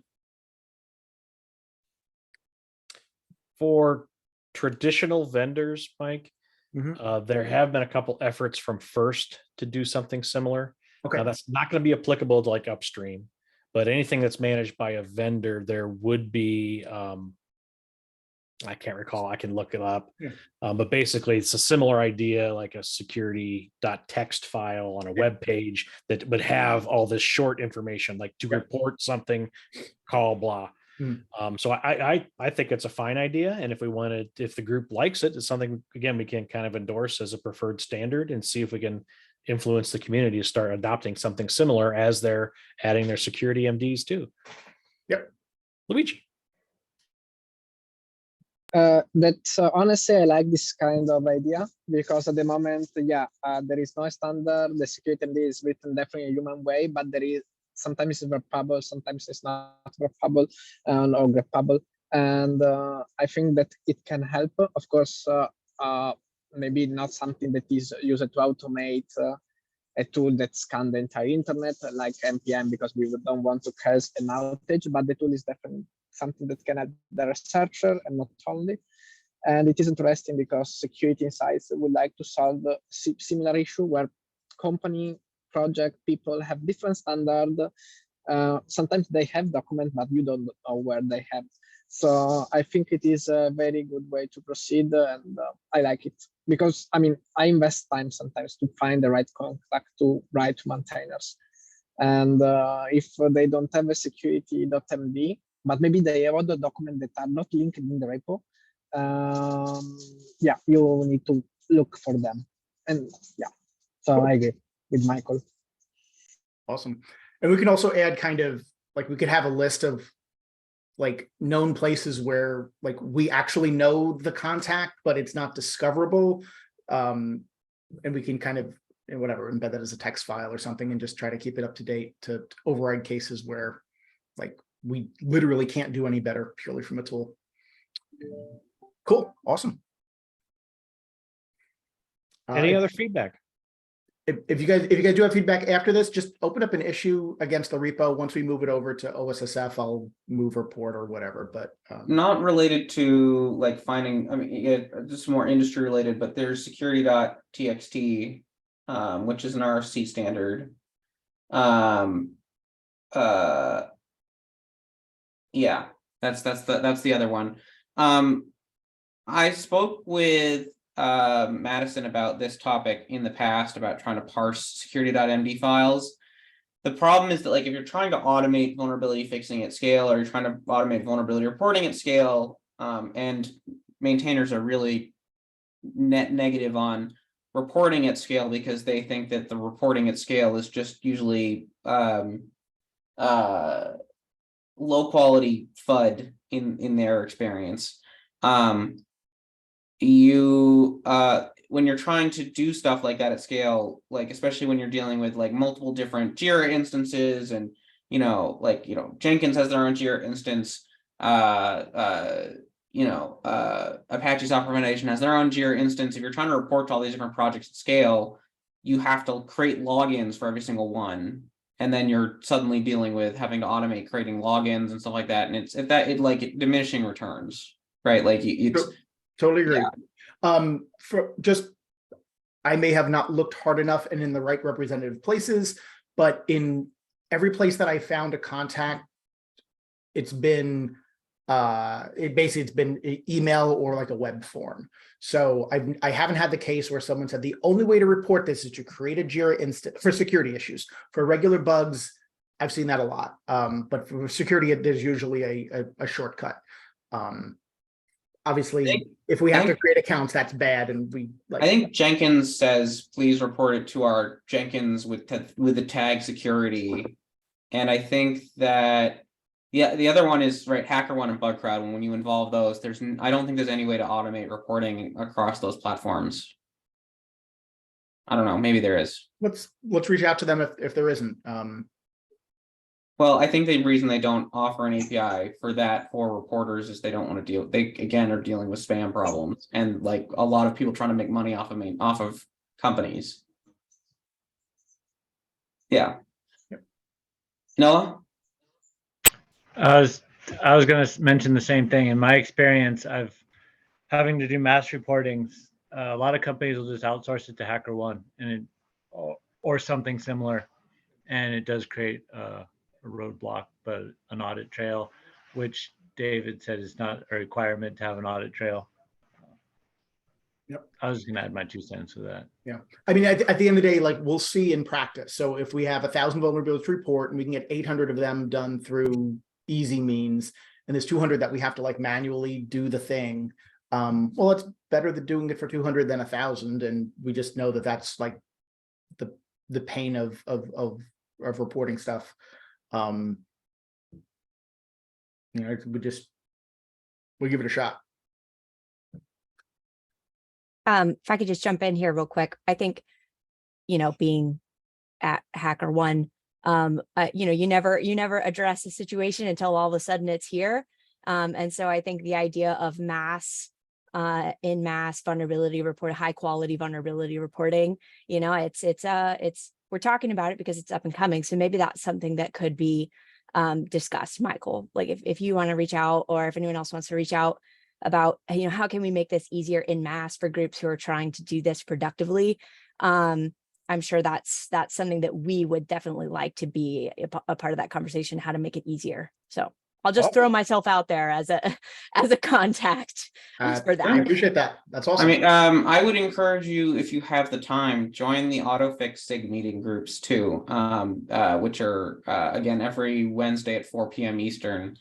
For traditional vendors, Mike, there have been a couple efforts from First to do something similar. Okay. Now that's not going to be applicable to like upstream, but anything that's managed by a vendor, there would be, I can't recall, I can look it up. Yeah. But basically it's a similar idea, like a security.txt file on a web page that would have all this short information, like to report something, call blah. So I think it's a fine idea. And if we wanted, if the group likes it, it's something, again, we can kind of endorse as a preferred standard and see if we can influence the community to start adopting something similar as they're adding their security MDs too. Yep. Luigi. Honestly, I like this kind of idea because at the moment, there is no standard. The security MD is written definitely a human way, but there is sometimes it's verbal, sometimes it's not verbal or greppable. And I think that it can help. Of course, maybe not something that is used to automate a tool that scans the entire internet like NPM, because we don't want to cause an outage, but the tool is definitely something that can help the researcher and not only. And it is interesting because security insights would like to solve a similar issue where company, project, people have different standards. Sometimes they have documents, but you don't know where they have. So I think it is a very good way to proceed, and I like it because I mean I invest time sometimes to find the right contact to write to maintainers, and if they don't have a security.md, but maybe they have other documents that are not linked in the repo, you need to look for them, and so cool. I agree with Michael. Awesome. And we can also add kind of like, we could have a list of like known places where like we actually know the contact, but it's not discoverable. And we can kind of, whatever, embed that as a text file or something and just try to keep it up to date to override cases where like we literally can't do any better purely from a tool. Cool. Awesome. Any other feedback? If you guys do have feedback after this, just open up an issue against the repo. Once we move it over to OSSF, I'll move report or whatever, but not related to like finding, I mean, just more industry related, but there's security.txt, which is an RFC standard. Yeah, that's the other one. I spoke with Madison about this topic in the past about trying to parse security.md files. The problem is that like if you're trying to automate vulnerability fixing at scale, or you're trying to automate vulnerability reporting at scale, and maintainers are really negative on reporting at scale because they think that the reporting at scale is just usually low quality FUD in their experience. When you're trying to do stuff like that at scale, like especially when you're dealing with like multiple different Jira instances, and Jenkins has their own Jira instance, Apache Software Foundation has their own Jira instance. If you're trying to report to all these different projects at scale, you have to create logins for every single one, and then you're suddenly dealing with having to automate creating logins and stuff like that, and it's diminishing returns, right? Like it's totally agree. I may have not looked hard enough and in the right representative places, but in every place that I found a contact, it's been it's been email or like a web form. So I haven't had the case where someone said the only way to report this is to create a Jira instance for security issues. For regular bugs, I've seen that a lot, but for security, there's usually a shortcut. Obviously, if we have to create accounts, that's bad, and I think Jenkins says please report it to our Jenkins with the tag security, and I think that Yeah, the other one is right, HackerOne and BugCrowd. When you involve those, I don't think there's any way to automate reporting across those platforms. I don't know, maybe there is. Let's reach out to them if there isn't. Well, I think the reason they don't offer an API for that for reporters is they don't want to deal. They again are dealing with spam problems and like a lot of people trying to make money off of companies. Yeah. Yep. Noah? I was going to mention the same thing. In my experience, having to do mass reportings. A lot of companies will just outsource it to HackerOne or something similar, and it does create a roadblock, but an audit trail, which David said is not a requirement to have an audit trail. Yep. I was going to add my 2 cents to that. Yeah. I mean, at the end of the day, like we'll see in practice. So if we have 1,000 vulnerabilities to report and we can get 800 of them done through easy means, and there's 200 that we have to like manually do the thing. Well, it's better than doing it for 200 than 1,000. And we just know that that's like the pain of reporting stuff. You know, we'll give it a shot. If I could just jump in here real quick, I think, you know, being at HackerOne, you know, you never address a situation until all of a sudden it's here. And so I think the idea of in mass vulnerability report, high quality vulnerability reporting, you know, we're talking about it because it's up and coming. So maybe that's something that could be discussed, Michael. Like if you want to reach out, or if anyone else wants to reach out about, you know, how can we make this easier in mass for groups who are trying to do this productively? I'm sure that's something that we would definitely like to be a part of that conversation, how to make it easier. So I'll just throw myself out there as a contact for that. I appreciate that. That's awesome. I mean, I would encourage you, if you have the time, join the AutoFix SIG meeting groups too, which are again every Wednesday at 4 p.m. Eastern.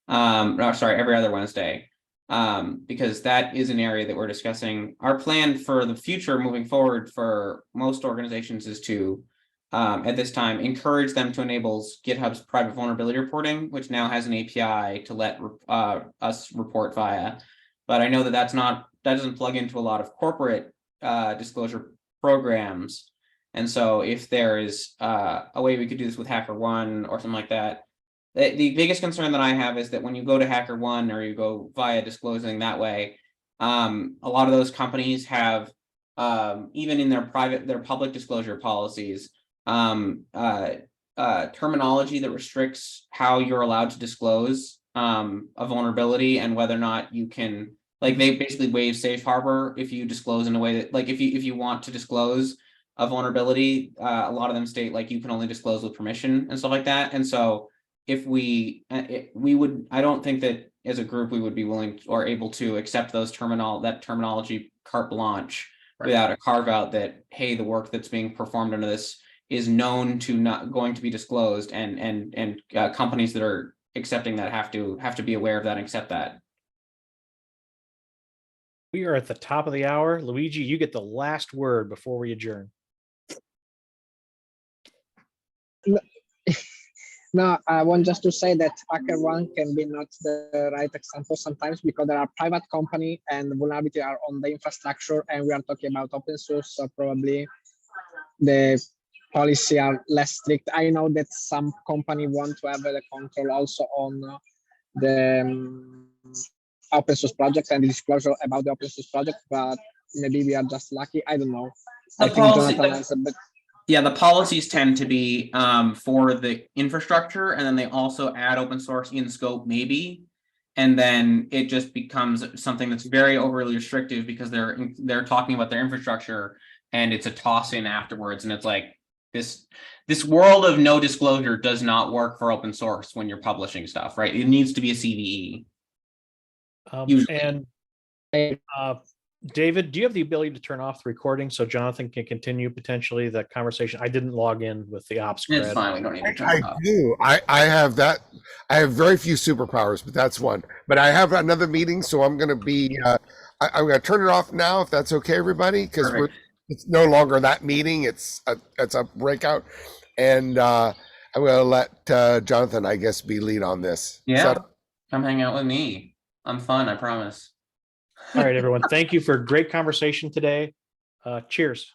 No, sorry, every other Wednesday. Because that is an area that we're discussing. Our plan for the future moving forward for most organizations is to, at this time, encourage them to enable GitHub's private vulnerability reporting, which now has an API to let us report via. But I know that that doesn't plug into a lot of corporate disclosure programs. And so if there is a way we could do this with HackerOne or something like that, the biggest concern that I have is that when you go to HackerOne or you go via disclosing that way, a lot of those companies have, even in their public disclosure policies, terminology that restricts how you're allowed to disclose a vulnerability and whether or not you can, like, they basically waive safe harbor if you disclose in a way that, like, if you want to disclose a vulnerability, a lot of them state like you can only disclose with permission and stuff like that. And so if we would, I don't think that as a group we would be willing or able to accept that terminology carte blanche, right, without a carve out that, hey, the work that's being performed under this is known to not going to be disclosed, and companies that are accepting that have to be aware of that and accept that. We are at the top of the hour. Luigi, you get the last word before we adjourn. No, I want just to say that HackerOne can be not the right example sometimes because there are private company and vulnerability are on the infrastructure, and we are talking about open source, so probably the policy are less strict. I know that some company want to have the control also on the open source project and the disclosure about the open source project, but maybe we are just lucky. I don't know. I think Jonathan has a bit. Yeah, the policies tend to be for the infrastructure, and then they also add open source in scope, maybe, and then it just becomes something that's very overly restrictive because they're talking about their infrastructure, and it's a toss in afterwards, and it's like this world of no disclosure does not work for open source when you're publishing stuff, right? It needs to be a CVE. And David, do you have the ability to turn off the recording so Jonathan can continue potentially the conversation? I didn't log in with the ops grid. It's fine. We don't need to turn it off. I do. I have that. I have very few superpowers, but that's one. But I have another meeting, so I'm going to be. I'm going to turn it off now, if that's okay, everybody, because it's no longer that meeting. It's a breakout, and I'm going to let Jonathan, I guess, be lead on this. Yeah, come hang out with me. I'm fun, I promise. All right, everyone. Thank you for a great conversation today. Cheers.